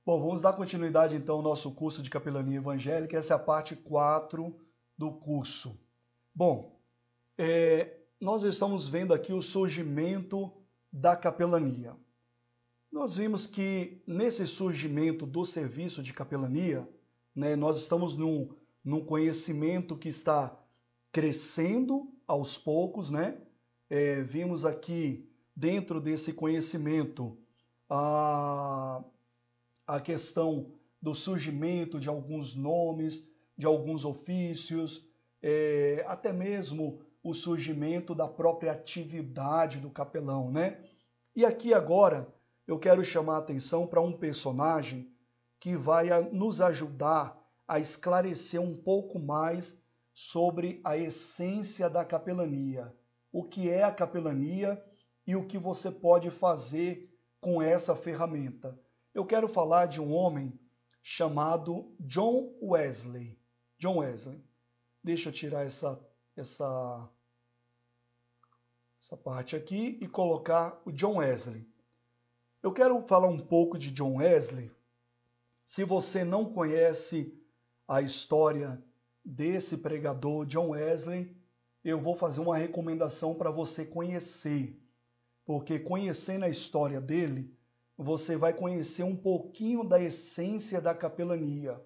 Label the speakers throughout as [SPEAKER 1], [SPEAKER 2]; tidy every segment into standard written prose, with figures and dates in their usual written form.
[SPEAKER 1] Bom, vamos dar continuidade então ao nosso curso de capelania evangélica. Essa é a parte 4 do curso. Bom, nós estamos vendo aqui o surgimento da capelania. Nós vimos que nesse surgimento do serviço de capelania, nós estamos num conhecimento que está crescendo aos poucos, vimos aqui dentro desse conhecimento a questão do surgimento de alguns nomes, de alguns ofícios, até mesmo o surgimento da própria atividade do capelão, E aqui agora eu quero chamar a atenção para um personagem que vai nos ajudar a esclarecer um pouco mais sobre a essência da capelania, o que é a capelania e o que você pode fazer com essa ferramenta. Eu quero falar de um homem chamado John Wesley. John Wesley. Deixa eu tirar essa parte aqui e colocar o John Wesley. Eu quero falar um pouco de John Wesley. Se você não conhece a história desse pregador John Wesley, eu vou fazer uma recomendação para você conhecer, porque conhecendo a história dele, você vai conhecer um pouquinho da essência da capelania.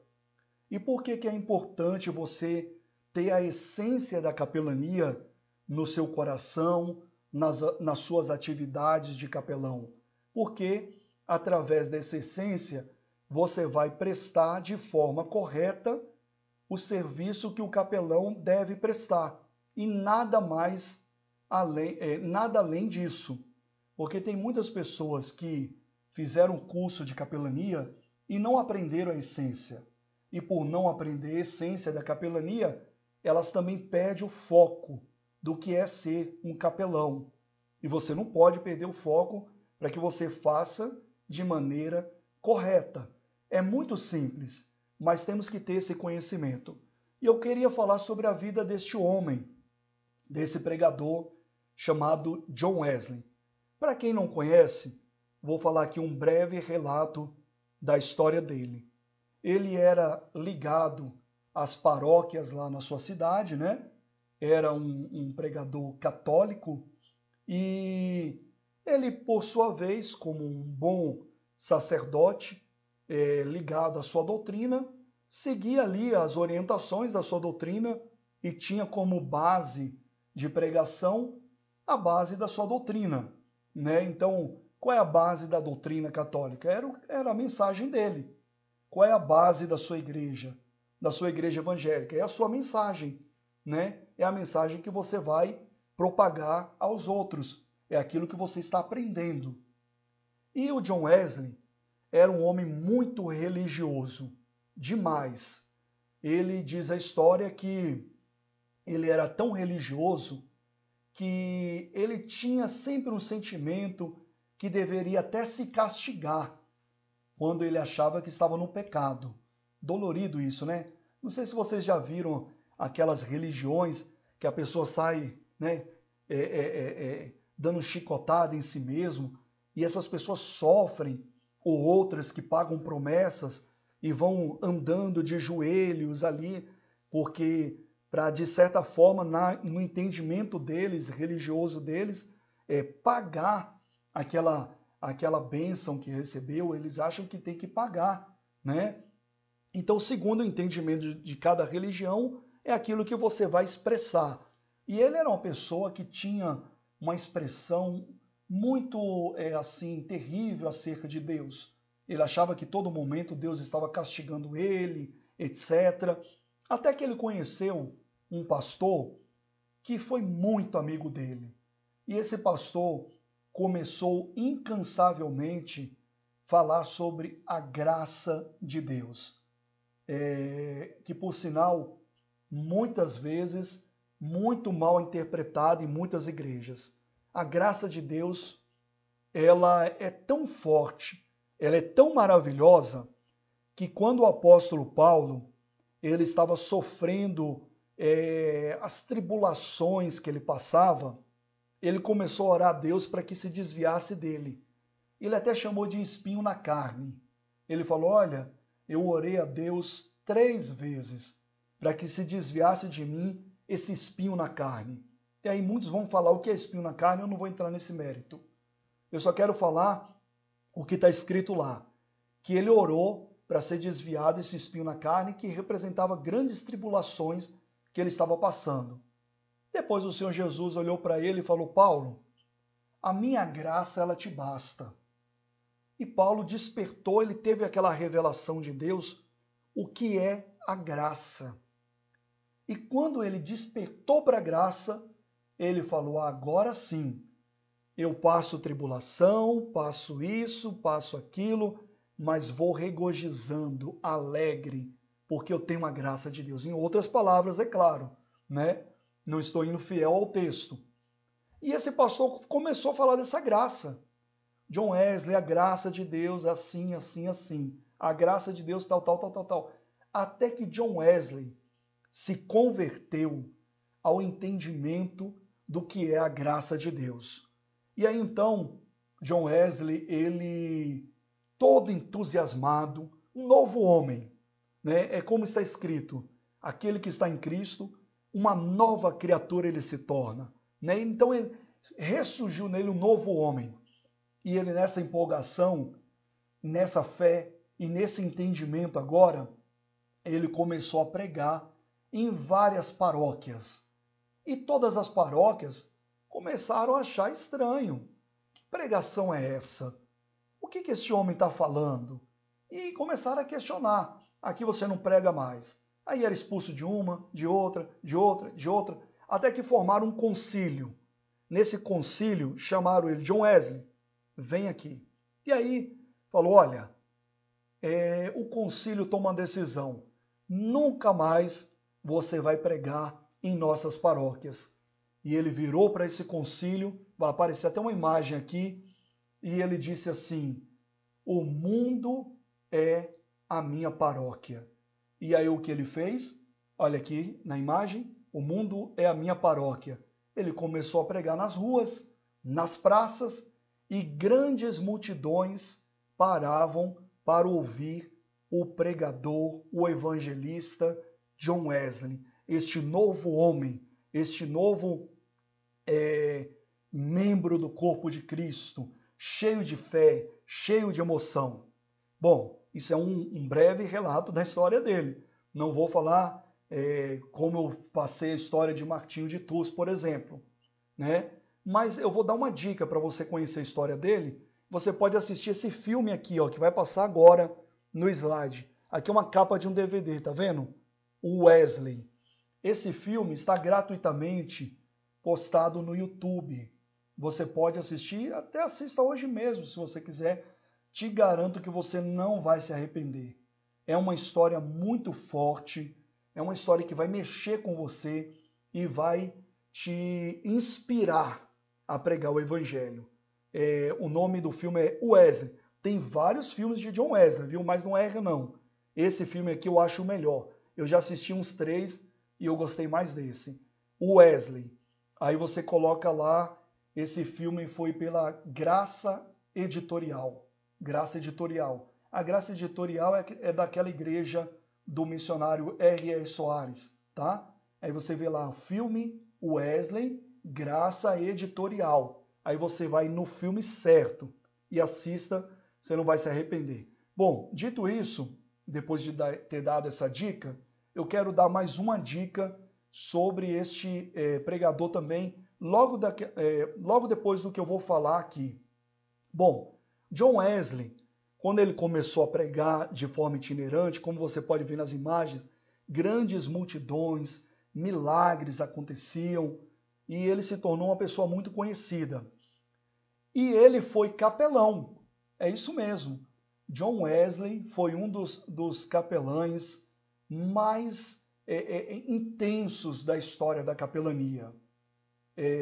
[SPEAKER 1] E por que é importante você ter a essência da capelania no seu coração, nas suas atividades de capelão? Porque, através dessa essência, você vai prestar de forma correta o serviço que o capelão deve prestar. E nada mais nada além disso. Porque tem muitas pessoas que fizeram curso de capelania e não aprenderam a essência. E por não aprender a essência da capelania, elas também perdem o foco do que é ser um capelão. E você não pode perder o foco para que você faça de maneira correta. É muito simples, mas temos que ter esse conhecimento. E eu queria falar sobre a vida deste homem, desse pregador chamado John Wesley. Para quem não conhece, vou falar aqui um breve relato da história dele. Ele era ligado às paróquias lá na sua cidade, Era um pregador católico e ele, por sua vez, como um bom sacerdote ligado à sua doutrina, seguia ali as orientações da sua doutrina e tinha como base de pregação a base da sua doutrina, Então, qual é a base da doutrina católica? Era a mensagem dele. Qual é a base da sua igreja evangélica? É a sua mensagem, É a mensagem que você vai propagar aos outros. É aquilo que você está aprendendo. E o John Wesley era um homem muito religioso, demais. Ele diz a história que ele era tão religioso que ele tinha sempre um sentimento que deveria até se castigar quando ele achava que estava no pecado. Dolorido isso, Não sei se vocês já viram aquelas religiões que a pessoa sai, dando chicotada em si mesmo, e essas pessoas sofrem, ou outras que pagam promessas e vão andando de joelhos ali, porque para, de certa forma, no entendimento deles, religioso deles, pagar aquela bênção que recebeu, eles acham que tem que pagar, Então, segundo o entendimento de cada religião, é aquilo que você vai expressar. E ele era uma pessoa que tinha uma expressão muito, terrível acerca de Deus. Ele achava que todo momento Deus estava castigando ele, etc. Até que ele conheceu um pastor que foi muito amigo dele. E esse pastor começou incansavelmente falar sobre a graça de Deus. Que, por sinal, muitas vezes, muito mal interpretada em muitas igrejas. A graça de Deus, ela é tão forte, ela é tão maravilhosa, que quando o apóstolo Paulo ele estava sofrendo as tribulações que ele passava, ele começou a orar a Deus para que se desviasse dele. Ele até chamou de espinho na carne. Ele falou, olha, eu orei a Deus 3 vezes para que se desviasse de mim esse espinho na carne. E aí muitos vão falar o que é espinho na carne, eu não vou entrar nesse mérito. Eu só quero falar o que está escrito lá, que ele orou para ser desviado esse espinho na carne, que representava grandes tribulações que ele estava passando. Depois o Senhor Jesus olhou para ele e falou, Paulo, a minha graça, ela te basta. E Paulo despertou, ele teve aquela revelação de Deus, o que é a graça. E quando ele despertou para a graça, ele falou, agora sim, eu passo tribulação, passo isso, passo aquilo, mas vou regozijando, alegre, porque eu tenho a graça de Deus. Em outras palavras, é claro, né? Não estou indo fiel ao texto. E esse pastor começou a falar dessa graça. John Wesley, a graça de Deus, assim, assim, assim. A graça de Deus, tal, tal, tal, tal, tal. Até que John Wesley se converteu ao entendimento do que é a graça de Deus. E aí então, John Wesley, ele todo entusiasmado, um novo homem, né? É como está escrito, aquele que está em Cristo, uma nova criatura ele se torna, né? Então ele ressurgiu nele um novo homem. E ele nessa empolgação, nessa fé e nesse entendimento agora, ele começou a pregar em várias paróquias. E todas as paróquias começaram a achar estranho. Que pregação é essa? O que esse homem está falando? E começaram a questionar. Aqui você não prega mais. Aí era expulso de uma, de outra, de outra, de outra, até que formaram um concílio. Nesse concílio chamaram ele, John Wesley, vem aqui. E aí falou, olha, o concílio toma uma decisão. Nunca mais você vai pregar em nossas paróquias. E ele virou para esse concílio, vai aparecer até uma imagem aqui, e ele disse assim, o mundo é a minha paróquia. E aí o que ele fez? Olha aqui na imagem, o mundo é a minha paróquia. Ele começou a pregar nas ruas, nas praças, e grandes multidões paravam para ouvir o pregador, o evangelista John Wesley, este novo homem, este novo membro do corpo de Cristo, cheio de fé, cheio de emoção. Bom, isso é um breve relato da história dele. Não vou falar como eu passei a história de Martinho de Tours, por exemplo, né? Mas eu vou dar uma dica para você conhecer a história dele. Você pode assistir esse filme aqui, ó, que vai passar agora no slide. Aqui é uma capa de um DVD, tá vendo? O Wesley. Esse filme está gratuitamente postado no YouTube. Você pode assistir, até assista hoje mesmo, se você quiser. Te garanto que você não vai se arrepender. É uma história muito forte, é uma história que vai mexer com você e vai te inspirar a pregar o evangelho. O nome do filme é Wesley. Tem vários filmes de John Wesley, viu? Mas não erra não. Esse filme aqui eu acho o melhor. Eu já assisti uns 3 e eu gostei mais desse. Wesley. Aí você coloca lá, esse filme foi pela Graça Editorial. Graça Editorial. A Graça Editorial é daquela igreja do missionário R.R. Soares, tá? Aí você vê lá o filme Wesley, Graça Editorial. Aí você vai no filme certo e assista, você não vai se arrepender. Bom, dito isso, depois de ter dado essa dica, eu quero dar mais uma dica sobre este pregador também, logo depois do que eu vou falar aqui. Bom, John Wesley, quando ele começou a pregar de forma itinerante, como você pode ver nas imagens, grandes multidões, milagres aconteciam, e ele se tornou uma pessoa muito conhecida. E ele foi capelão, é isso mesmo. John Wesley foi um dos capelães mais intensos da história da capelania,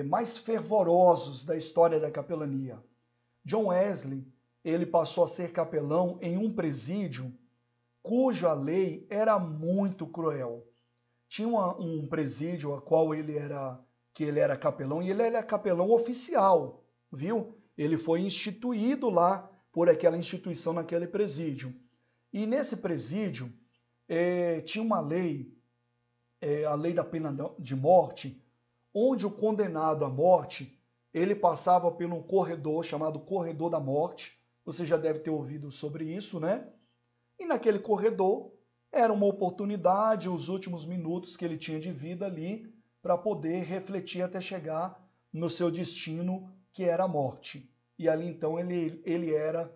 [SPEAKER 1] mais fervorosos da história da capelania. John Wesley, ele passou a ser capelão em um presídio cuja lei era muito cruel. Tinha um presídio a qual ele era capelão, e ele era capelão oficial, viu? Ele foi instituído lá por aquela instituição naquele presídio. E nesse presídio tinha uma lei, a lei da pena de morte, onde o condenado à morte, ele passava por um corredor chamado Corredor da Morte. Você já deve ter ouvido sobre isso, né? E naquele corredor era uma oportunidade, os últimos minutos que ele tinha de vida ali, para poder refletir até chegar no seu destino, que era a morte. E ali então ele era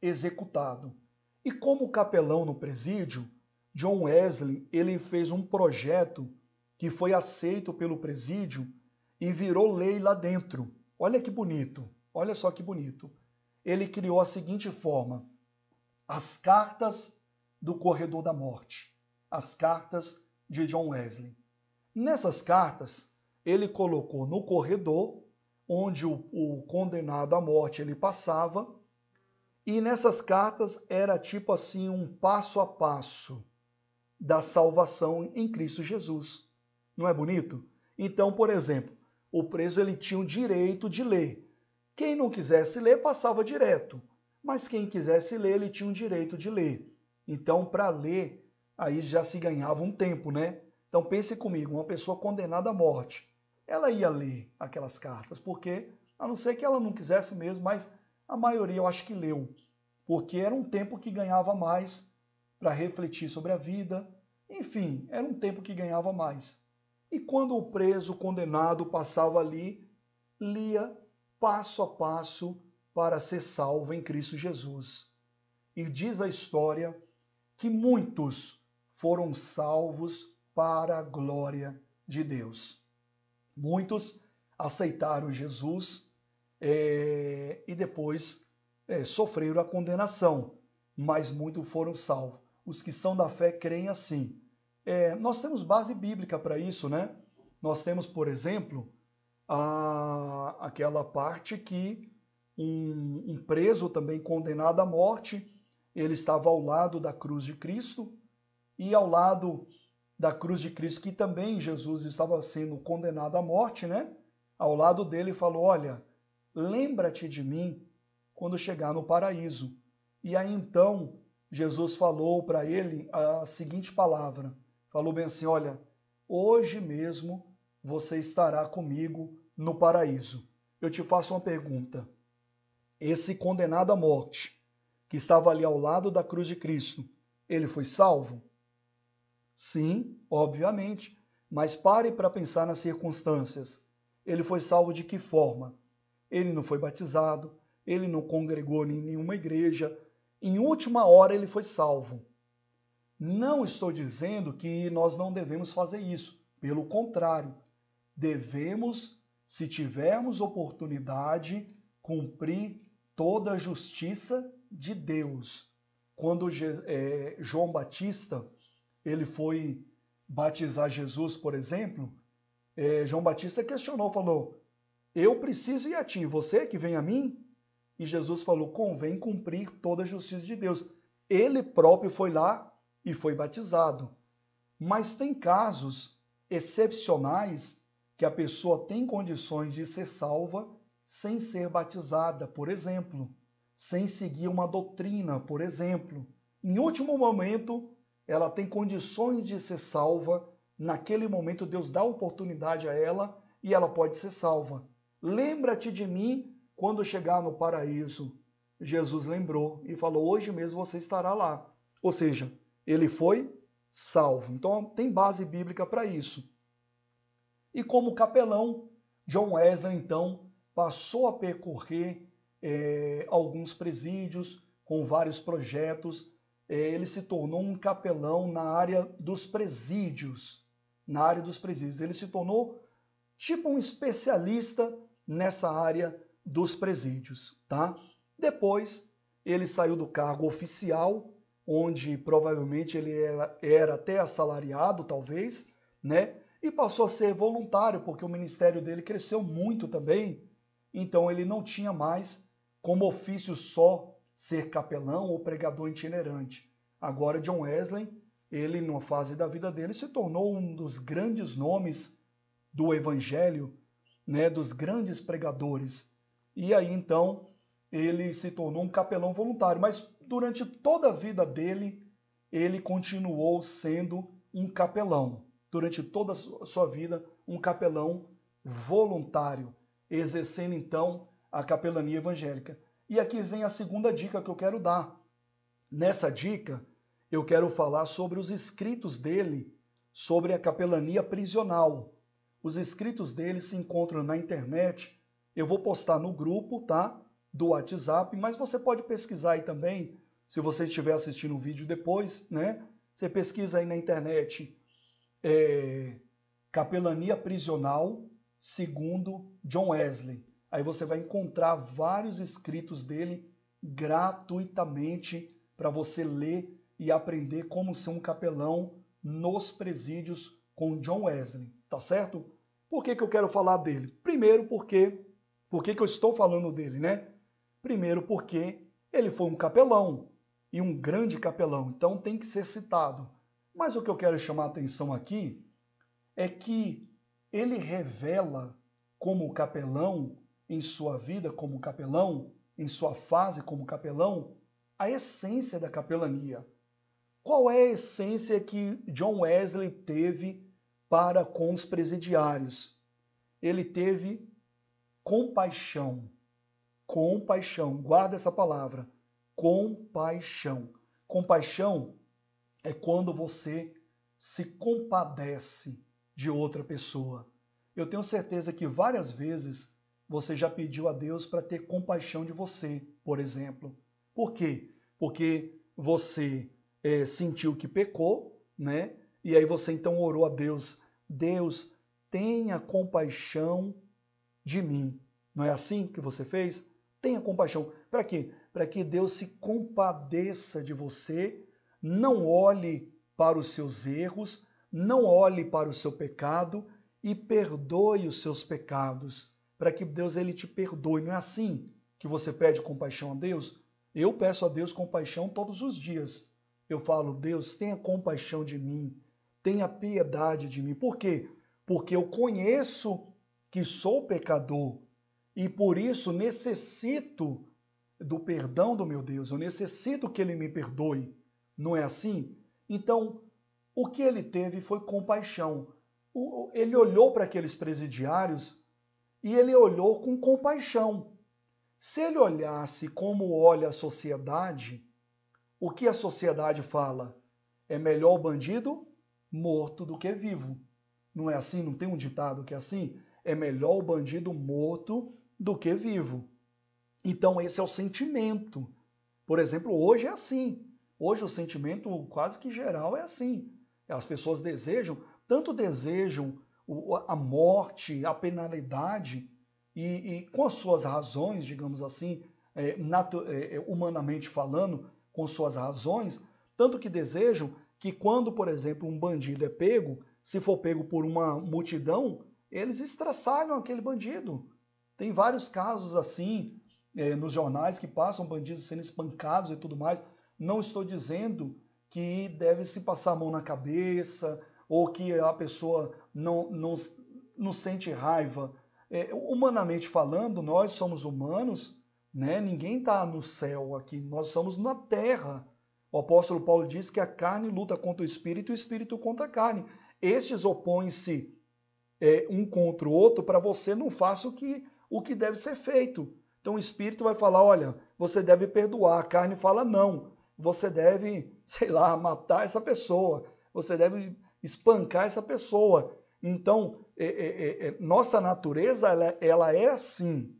[SPEAKER 1] executado. E como capelão no presídio, John Wesley ele fez um projeto que foi aceito pelo presídio e virou lei lá dentro. Olha que bonito, olha só que bonito. Ele criou a seguinte forma: as cartas do Corredor da Morte, as cartas de John Wesley. Nessas cartas, ele colocou no corredor, onde o condenado à morte ele passava, e nessas cartas era tipo assim um passo a passo da salvação em Cristo Jesus. Não é bonito? Então, por exemplo, o preso ele tinha o direito de ler. Quem não quisesse ler passava direto, mas quem quisesse ler ele tinha o direito de ler. Então, para ler, aí já se ganhava um tempo, né? Então pense comigo, uma pessoa condenada à morte, ela ia ler aquelas cartas, porque, a não ser que ela não quisesse mesmo, mas a maioria eu acho que leu, porque era um tempo que ganhava mais para refletir sobre a vida, enfim, era um tempo que ganhava mais. E quando o preso, condenado, passava ali, lia passo a passo para ser salvo em Cristo Jesus. E diz a história que muitos foram salvos para a glória de Deus. Muitos aceitaram Jesus e depois sofreram a condenação, mas muitos foram salvos. Os que são da fé creem assim. Nós temos base bíblica para isso, né? Nós temos, por exemplo, aquela parte que um preso também condenado à morte, ele estava ao lado da cruz de Cristo, e ao lado da cruz de Cristo, que também Jesus estava sendo condenado à morte, né? Ao lado dele falou: olha, lembra-te de mim quando chegar no paraíso. E aí então Jesus falou para ele a seguinte palavra, falou bem assim: olha, hoje mesmo você estará comigo no paraíso. Eu te faço uma pergunta: esse condenado à morte, que estava ali ao lado da cruz de Cristo, ele foi salvo? Sim, obviamente, mas pare para pensar nas circunstâncias. Ele foi salvo de que forma? Ele não foi batizado, ele não congregou em nenhuma igreja, em última hora ele foi salvo. Não estou dizendo que nós não devemos fazer isso, pelo contrário, devemos, se tivermos oportunidade, cumprir toda a justiça de Deus. Quando João Batista ele foi batizar Jesus, por exemplo, João Batista questionou, falou: eu preciso ir a ti, você que vem a mim? E Jesus falou: convém cumprir toda a justiça de Deus. Ele próprio foi lá e foi batizado. Mas tem casos excepcionais que a pessoa tem condições de ser salva sem ser batizada, por exemplo, sem seguir uma doutrina, por exemplo. Em último momento, ela tem condições de ser salva, naquele momento Deus dá oportunidade a ela e ela pode ser salva. Lembra-te de mim quando chegar no paraíso. Jesus lembrou e falou: hoje mesmo você estará lá. Ou seja, ele foi salvo. Então tem base bíblica para isso. E como capelão, John Wesley então passou a percorrer alguns presídios com vários projetos. Ele se tornou um capelão na área dos presídios. Na área dos presídios. Ele se tornou tipo um especialista nessa área dos presídios, tá? Depois, ele saiu do cargo oficial, onde provavelmente ele era até assalariado, talvez, né? E passou a ser voluntário, porque o ministério dele cresceu muito também. Então, ele não tinha mais como ofício só ser capelão ou pregador itinerante. Agora, John Wesley, ele, numa fase da vida dele, se tornou um dos grandes nomes do evangelho, né, dos grandes pregadores. E aí, então, ele se tornou um capelão voluntário. Mas durante toda a vida dele, ele continuou sendo um capelão. Durante toda a sua vida, um capelão voluntário, exercendo então a capelania evangélica. E aqui vem a segunda dica que eu quero dar. Nessa dica, eu quero falar sobre os escritos dele sobre a capelania prisional. Os escritos dele se encontram na internet. Eu vou postar no grupo, tá? Do WhatsApp, mas você pode pesquisar aí também, se você estiver assistindo o vídeo depois, né? Você pesquisa aí na internet Capelania Prisional segundo John Wesley. Aí você vai encontrar vários escritos dele gratuitamente para você ler e aprender como ser um capelão nos presídios com John Wesley, tá certo? Por que eu quero falar dele? Primeiro por que eu estou falando dele, né? Primeiro porque ele foi um capelão, e um grande capelão, então tem que ser citado. Mas o que eu quero chamar a atenção aqui é que ele revela como capelão, em sua vida como capelão, em sua fase como capelão, a essência da capelania. Qual é a essência que John Wesley teve para com os presidiários? Ele teve compaixão. Compaixão, guarda essa palavra. Compaixão. Compaixão é quando você se compadece de outra pessoa. Eu tenho certeza que várias vezes você já pediu a Deus para ter compaixão de você, por exemplo. Por quê? Porque você sentiu que pecou, né? E aí você então orou a Deus. Deus, tenha compaixão de mim. Não é assim que você fez? Tenha compaixão. Para quê? Para que Deus se compadeça de você, não olhe para os seus erros, não olhe para o seu pecado e perdoe os seus pecados. Para que Deus ele te perdoe. Não é assim que você pede compaixão a Deus? Eu peço a Deus compaixão todos os dias. Eu falo, Deus, tenha compaixão de mim, tenha piedade de mim. Por quê? Porque eu conheço que sou pecador e por isso necessito do perdão do meu Deus. Eu necessito que ele me perdoe. Não é assim? Então, o que ele teve foi compaixão. Ele olhou para aqueles presidiários e ele olhou com compaixão. Se ele olhasse como olha a sociedade, o que a sociedade fala? É melhor o bandido morto do que vivo. Não é assim? Não tem um ditado que é assim? É melhor o bandido morto do que vivo. Então esse é o sentimento. Por exemplo, hoje é assim. Hoje o sentimento quase que geral é assim. As pessoas tanto desejam a morte, a penalidade, e com as suas razões, digamos assim, humanamente falando, com suas razões, tanto que desejam que quando, por exemplo, um bandido é pego, se for pego por uma multidão, eles estraçalham aquele bandido. Tem vários casos assim nos jornais que passam bandidos sendo espancados e tudo mais. Não estou dizendo que deve se passar a mão na cabeça ou que a pessoa não sente raiva. Humanamente falando, nós somos humanos, né? Ninguém está no céu aqui, nós somos na terra. O apóstolo Paulo diz que a carne luta contra o espírito e o espírito contra a carne. Estes opõem-se um contra o outro para você não faça o que deve ser feito. Então o espírito vai falar, olha, você deve perdoar. A carne fala, não, você deve, sei lá, matar essa pessoa. Você deve espancar essa pessoa. Então, nossa natureza, ela é assim.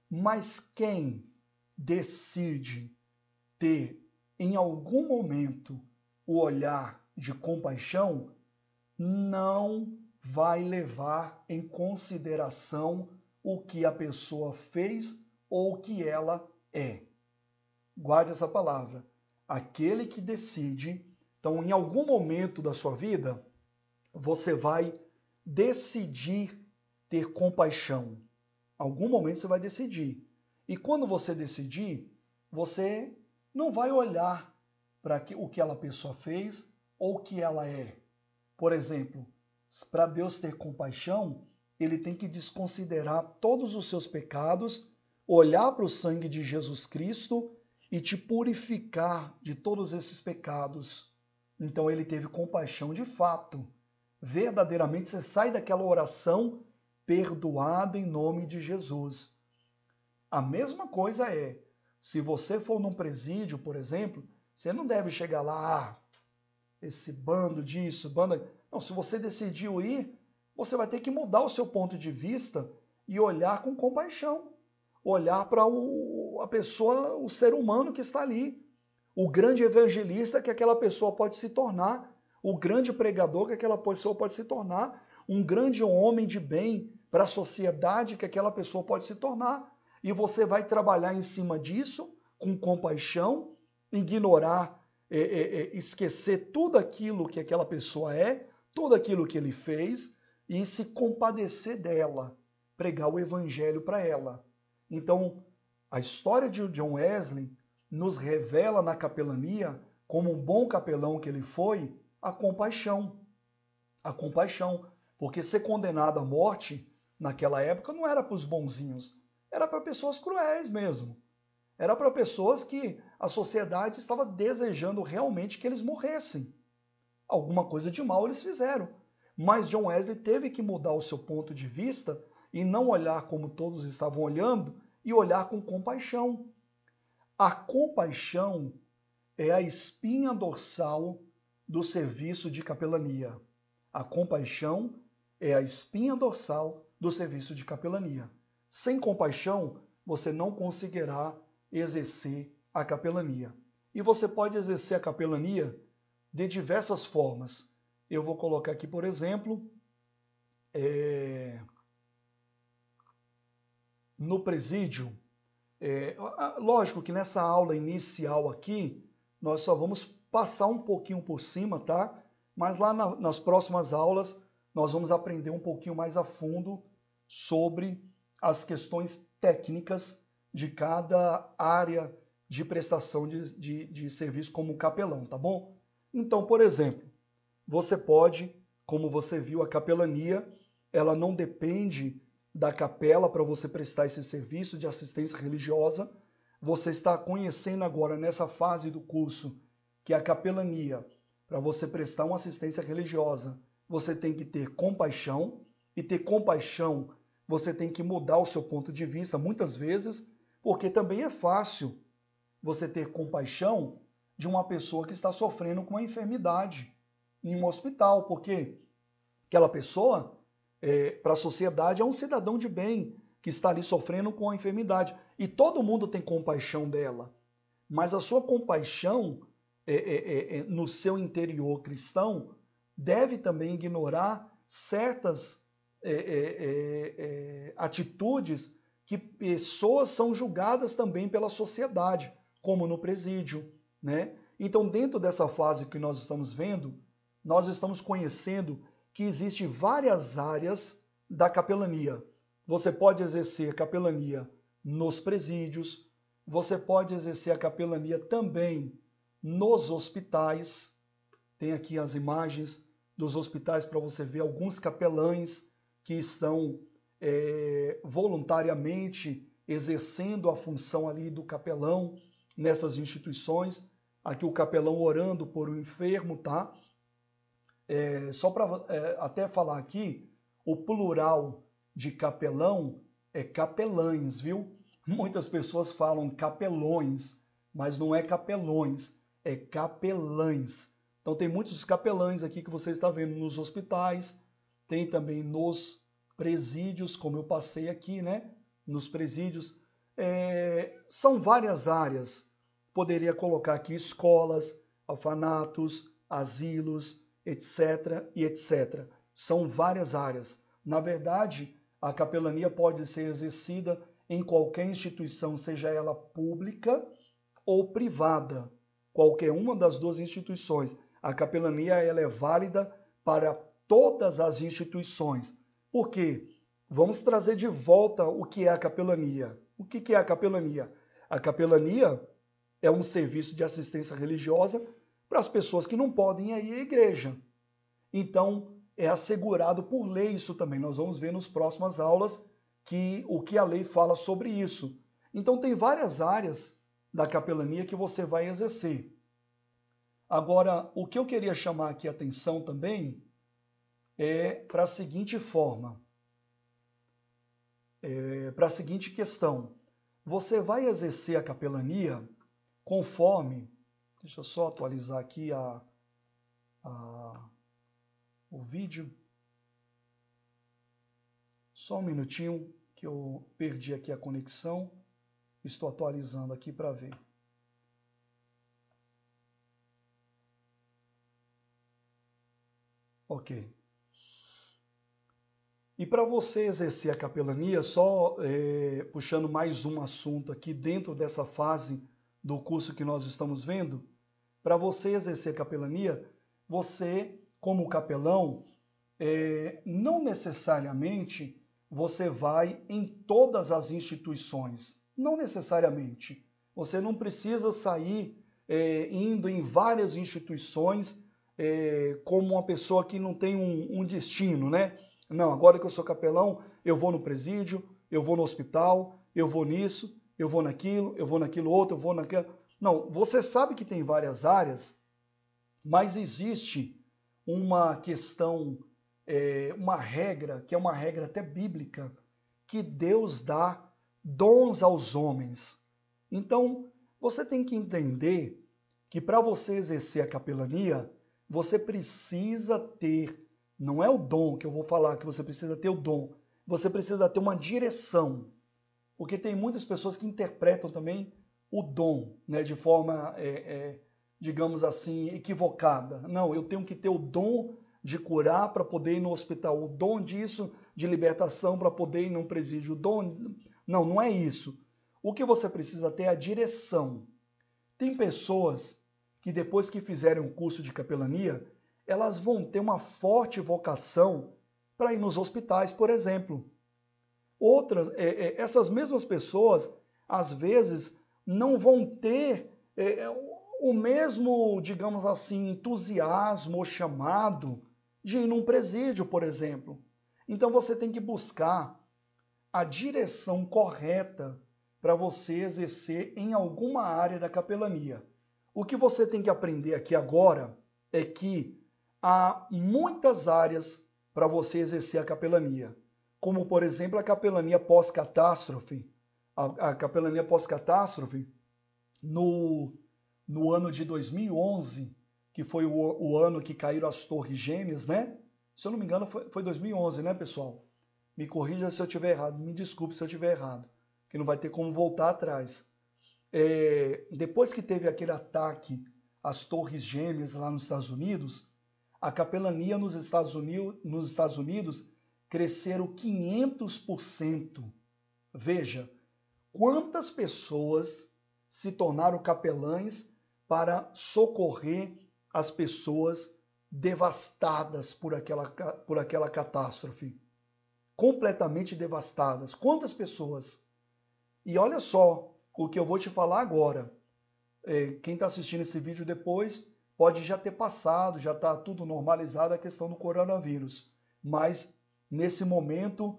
[SPEAKER 1] Mas quem decide ter, em algum momento, o olhar de compaixão, não vai levar em consideração o que a pessoa fez ou o que ela é. Guarde essa palavra. Aquele que decide, então, em algum momento da sua vida, você vai decidir ter compaixão. Algum momento você vai decidir. E quando você decidir, você não vai olhar para o que aquela pessoa fez ou o que ela é. Por exemplo, para Deus ter compaixão, ele tem que desconsiderar todos os seus pecados, olhar para o sangue de Jesus Cristo e te purificar de todos esses pecados. Então ele teve compaixão de fato. Verdadeiramente você sai daquela oração perdoado em nome de Jesus. A mesma coisa é, se você for num presídio, por exemplo, você não deve chegar lá, esse bando disso, bando... Não, se você decidiu ir, você vai ter que mudar o seu ponto de vista e olhar com compaixão. Olhar para a pessoa, o ser humano que está ali. O grande evangelista que aquela pessoa pode se tornar. O grande pregador que aquela pessoa pode se tornar. Um grande homem de bem para a sociedade que aquela pessoa pode se tornar. E você vai trabalhar em cima disso, com compaixão, ignorar, esquecer tudo aquilo que aquela pessoa é, tudo aquilo que ele fez, e se compadecer dela, pregar o evangelho para ela. Então, a história de John Wesley nos revela na capelania, como um bom capelão que ele foi, a compaixão. A compaixão. Porque ser condenado à morte, naquela época, não era para os bonzinhos. Era para pessoas cruéis mesmo. Era para pessoas que a sociedade estava desejando realmente que eles morressem. Alguma coisa de mal eles fizeram. Mas John Wesley teve que mudar o seu ponto de vista e não olhar como todos estavam olhando e olhar com compaixão. A compaixão é a espinha dorsal do serviço de capelania. A compaixão é a espinha dorsal do serviço de capelania. Sem compaixão, você não conseguirá exercer a capelania. E você pode exercer a capelania de diversas formas. Eu vou colocar aqui, por exemplo, no presídio. Lógico que nessa aula inicial aqui, nós só vamos passar um pouquinho por cima, tá? Mas lá nas próximas aulas, nós vamos aprender um pouquinho mais a fundo sobre as questões técnicas de cada área de prestação de serviço como capelão, tá bom? Então, por exemplo, você pode, como você viu, a capelania, ela não depende da capela para você prestar esse serviço de assistência religiosa. Você está conhecendo agora, nessa fase do curso, que a capelania, para você prestar uma assistência religiosa, você tem que ter compaixão, e ter compaixão, você tem que mudar o seu ponto de vista, muitas vezes, porque também é fácil você ter compaixão de uma pessoa que está sofrendo com uma enfermidade em um hospital, porque aquela pessoa, para a sociedade, é um cidadão de bem que está ali sofrendo com a enfermidade. E todo mundo tem compaixão dela. Mas a sua compaixão no seu interior cristão deve também ignorar certas atitudes que pessoas são julgadas também pela sociedade, como no presídio, né? Então, dentro dessa fase que nós estamos vendo, nós estamos conhecendo que existem várias áreas da capelania. Você pode exercer a capelania nos presídios, você pode exercer a capelania também nos hospitais. Tem aqui as imagens dos hospitais para você ver alguns capelães que estão voluntariamente exercendo a função ali do capelão nessas instituições. Aqui o capelão orando por um enfermo, tá? Só para até falar aqui, o plural de capelão é capelães, viu? Muitas pessoas falam capelões, mas não é capelões, é capelães. Então tem muitos capelães aqui que você está vendo nos hospitais, tem também nos presídios, como eu passei aqui, né? Nos presídios. São várias áreas. Poderia colocar aqui escolas, orfanatos, asilos, etc. e etc. São várias áreas. Na verdade, a capelania pode ser exercida em qualquer instituição, seja ela pública ou privada. Qualquer uma das duas instituições. A capelania ela é válida para todas as instituições. Por quê? Vamos trazer de volta o que é a capelania. O que é a capelania? A capelania é um serviço de assistência religiosa para as pessoas que não podem ir à igreja. Então, é assegurado por lei isso também. Nós vamos ver nas próximas aulas o que a lei fala sobre isso. Então, tem várias áreas da capelania que você vai exercer. Agora, o que eu queria chamar aqui a atenção também é para a seguinte forma, para a seguinte questão. Você vai exercer a capelania conforme, deixa eu só atualizar aqui o vídeo, só um minutinho que eu perdi aqui a conexão, estou atualizando aqui para ver. Ok. E para você exercer a capelania, só puxando mais um assunto aqui dentro dessa fase do curso que nós estamos vendo, para você exercer a capelania, você, como capelão, não necessariamente você vai em todas as instituições. Não necessariamente. Você não precisa sair indo em várias instituições como uma pessoa que não tem um destino, né? Não, agora que eu sou capelão, eu vou no presídio, eu vou no hospital, eu vou nisso, eu vou naquilo outro, eu vou naquilo. Não, você sabe que tem várias áreas, mas existe uma questão, uma regra, que é uma regra até bíblica, que Deus dá dons aos homens. Então, você tem que entender que para você exercer a capelania, você precisa ter, não é o dom que eu vou falar que você precisa ter o dom, você precisa ter uma direção. Porque tem muitas pessoas que interpretam também o dom, né, de forma, digamos assim, equivocada. Não, eu tenho que ter o dom de curar para poder ir no hospital, o dom disso, de libertação para poder ir num presídio, o dom... Não, não é isso. O que você precisa ter é a direção. Tem pessoas que depois que fizerem um curso de capelania, elas vão ter uma forte vocação para ir nos hospitais, por exemplo. Outras, essas mesmas pessoas, às vezes, não vão ter o mesmo, digamos assim, entusiasmo ou chamado de ir num presídio, por exemplo. Então você tem que buscar a direção correta para você exercer em alguma área da capelania. O que você tem que aprender aqui agora é que há muitas áreas para você exercer a capelania, como, por exemplo, a capelania pós-catástrofe. A capelania pós-catástrofe, no ano de 2011, que foi o ano que caíram as Torres Gêmeas, né? Se eu não me engano, foi 2011, né, pessoal? Me corrija se eu estiver errado, me desculpe se eu estiver errado, que não vai ter como voltar atrás. Depois que teve aquele ataque às Torres Gêmeas lá nos Estados Unidos, a capelania nos Estados Unidos cresceram 500%. Veja, quantas pessoas se tornaram capelães para socorrer as pessoas devastadas por aquela catástrofe. Completamente devastadas. Quantas pessoas? E olha só o que eu vou te falar agora. Quem está assistindo esse vídeo depois pode já ter passado, já está tudo normalizado a questão do coronavírus. Mas nesse momento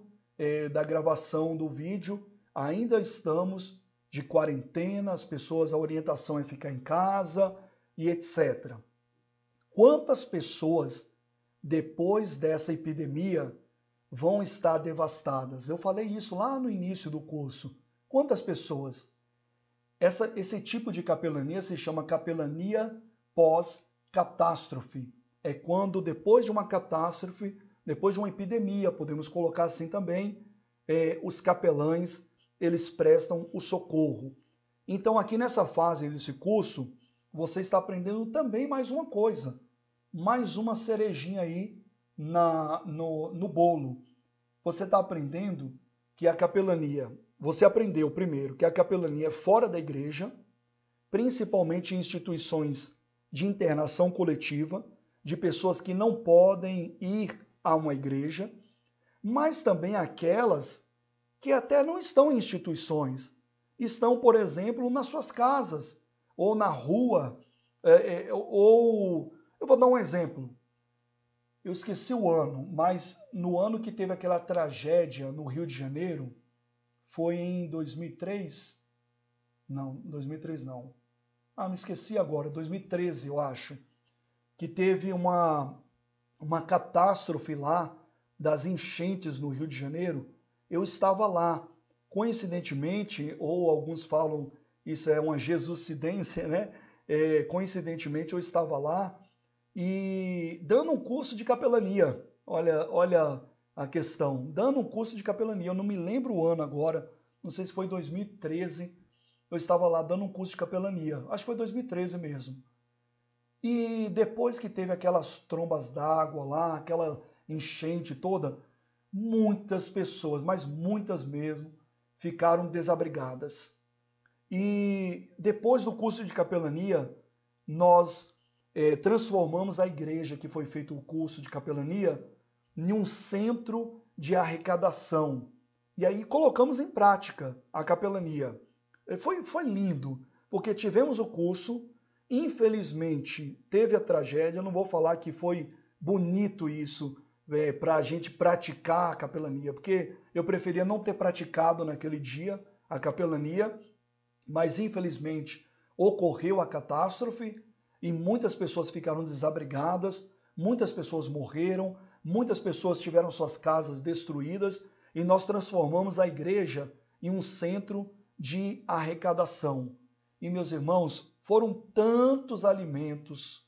[SPEAKER 1] da gravação do vídeo, ainda estamos de quarentena, as pessoas, a orientação é ficar em casa e etc. Quantas pessoas, depois dessa epidemia, vão estar devastadas? Eu falei isso lá no início do curso. Quantas pessoas? Esse tipo de capelania se chama capelania pós-catástrofe. É quando, depois de uma catástrofe, depois de uma epidemia, podemos colocar assim também, os capelães, eles prestam o socorro. Então, aqui nessa fase desse curso, você está aprendendo também mais uma coisa, mais uma cerejinha aí no bolo. Você está aprendendo que a capelania, você aprendeu primeiro que a capelania é fora da igreja, principalmente em instituições de internação coletiva, de pessoas que não podem ir a uma igreja, mas também aquelas que até não estão em instituições, estão, por exemplo, nas suas casas, ou na rua, ou... Eu vou dar um exemplo. Eu esqueci o ano, mas no ano que teve aquela tragédia no Rio de Janeiro, foi em 2003, Não, 2003 não. Me esqueci agora, 2013 eu acho, que teve uma catástrofe lá das enchentes no Rio de Janeiro. Eu estava lá. Coincidentemente, ou alguns falam isso é uma jesucidência, né? Coincidentemente eu estava lá e dando um curso de capelania. Olha a questão, dando um curso de capelania. Eu não me lembro o ano agora, não sei se foi 2013. Eu estava lá dando um curso de capelania. Acho que foi 2013 mesmo. E depois que teve aquelas trombas d'água lá, aquela enchente toda, muitas pessoas, mas muitas mesmo, ficaram desabrigadas. E depois do curso de capelania, nós transformamos a igreja que foi feito o curso de capelania em um centro de arrecadação. E aí colocamos em prática a capelania. Foi lindo, porque tivemos o curso, infelizmente teve a tragédia, eu não vou falar que foi bonito isso para a gente praticar a capelania, porque eu preferia não ter praticado naquele dia a capelania, mas infelizmente ocorreu a catástrofe e muitas pessoas ficaram desabrigadas, muitas pessoas morreram, muitas pessoas tiveram suas casas destruídas e nós transformamos a igreja em um centro de arrecadação. E meus irmãos, foram tantos alimentos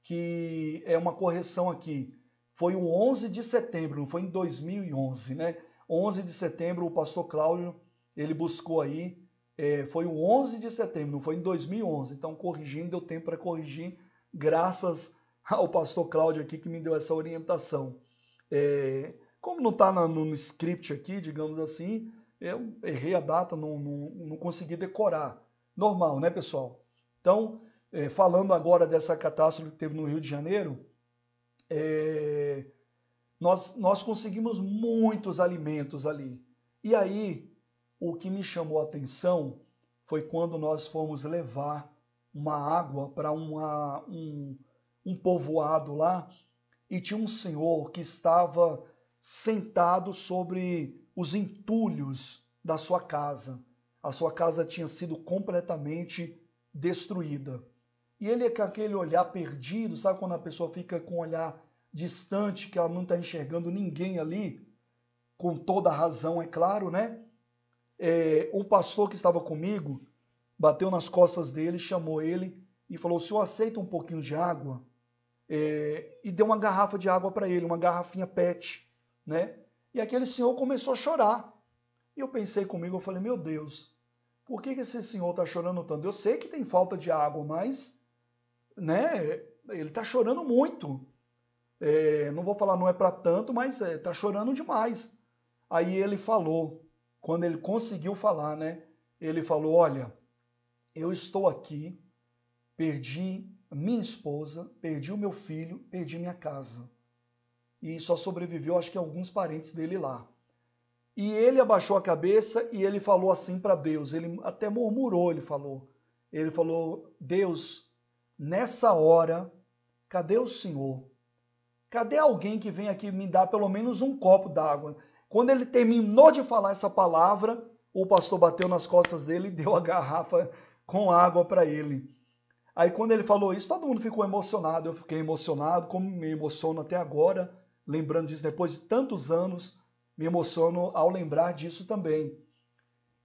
[SPEAKER 1] que é uma correção aqui. Foi o 11 de setembro, não foi em 2011, né? 11 de setembro o pastor Cláudio, ele buscou aí, foi o 11 de setembro, não foi em 2011. Então, corrigindo, deu tempo para corrigir, graças ao pastor Cláudio aqui que me deu essa orientação. Como não está no script aqui, digamos assim, eu errei a data, não consegui decorar. Normal, né, pessoal? Então, falando agora dessa catástrofe que teve no Rio de Janeiro, nós conseguimos muitos alimentos ali. E aí, o que me chamou a atenção foi quando nós fomos levar uma água para um povoado lá, e tinha um senhor que estava sentado sobre os entulhos da sua casa. A sua casa tinha sido completamente destruída. E ele com aquele olhar perdido, sabe quando a pessoa fica com um olhar distante, que ela não está enxergando ninguém ali, com toda a razão, é claro, né? Um pastor que estava comigo bateu nas costas dele, chamou ele e falou: "O senhor aceita um pouquinho de água?" E deu uma garrafa de água para ele, uma garrafinha PET, né? E aquele senhor começou a chorar. E eu pensei comigo, eu falei: "Meu Deus, por que esse senhor está chorando tanto? Eu sei que tem falta de água, mas, né? Ele está chorando muito. Não vou falar não é para tanto, mas está chorando demais." Aí ele falou, quando ele conseguiu falar, né? Ele falou: "Olha, eu estou aqui, perdi minha esposa, perdi o meu filho, perdi minha casa. E só sobreviveu, acho que alguns parentes dele lá." E ele abaixou a cabeça e ele falou assim para Deus, ele até murmurou, ele falou: "Deus, nessa hora, cadê o Senhor? Cadê alguém que vem aqui me dar pelo menos um copo d'água?" Quando ele terminou de falar essa palavra, o pastor bateu nas costas dele e deu a garrafa com água para ele. Aí quando ele falou isso, todo mundo ficou emocionado, eu fiquei emocionado, como me emociono até agora, lembrando disso depois de tantos anos, me emociono ao lembrar disso também.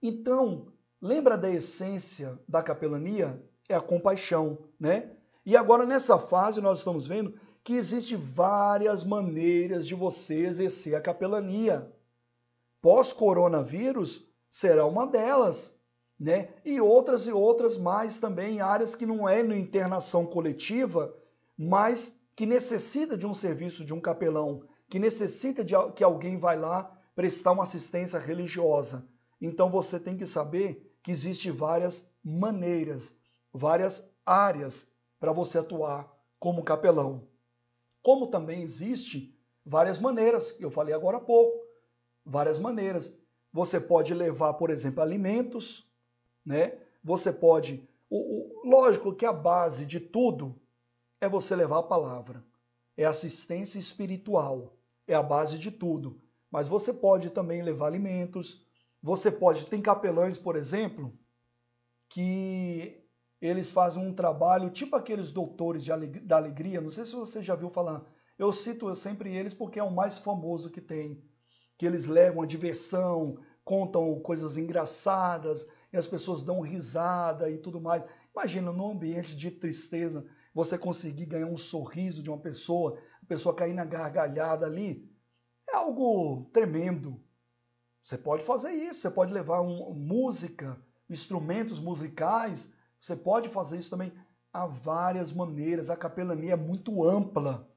[SPEAKER 1] Então, lembra da essência da capelania? É a compaixão, né? E agora nessa fase nós estamos vendo que existem várias maneiras de você exercer a capelania. Pós-coronavírus será uma delas, né? E outras mais também, áreas que não é na internação coletiva, mas que necessita de um serviço de um capelão, que necessita de que alguém vai lá prestar uma assistência religiosa. Então você tem que saber que existem várias maneiras, várias áreas para você atuar como capelão. Como também existe várias maneiras, eu falei agora há pouco, várias maneiras. Você pode levar, por exemplo, alimentos, né? Você pode... Lógico que a base de tudo é você levar a palavra. É assistência espiritual. É a base de tudo. Mas você pode também levar alimentos, Você pode, tem capelães, por exemplo, que eles fazem um trabalho tipo aqueles doutores da alegria, não sei se você já viu falar, eu cito sempre eles porque é o mais famoso que tem, que eles levam a diversão, contam coisas engraçadas, e as pessoas dão risada e tudo mais. Imagina, num ambiente de tristeza, você conseguir ganhar um sorriso de uma pessoa, a pessoa cair na gargalhada ali, é algo tremendo. Você pode fazer isso, você pode levar música, instrumentos musicais, você pode fazer isso também. Há várias maneiras, a capelania é muito ampla,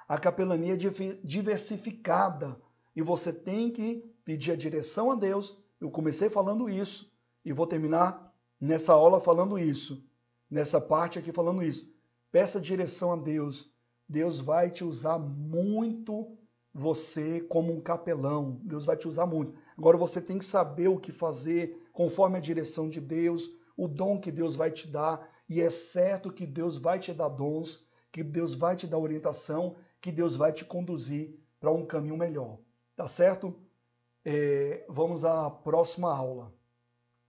[SPEAKER 1] a capelania é diversificada, e você tem que pedir a direção a Deus. Eu comecei falando isso, e vou terminar nessa aula falando isso, nessa parte aqui falando isso. Peça direção a Deus, Deus vai te usar muito você como um capelão, Deus vai te usar muito. Agora você tem que saber o que fazer conforme a direção de Deus, o dom que Deus vai te dar, e é certo que Deus vai te dar dons, que Deus vai te dar orientação, que Deus vai te conduzir para um caminho melhor. Tá certo? Vamos à próxima aula.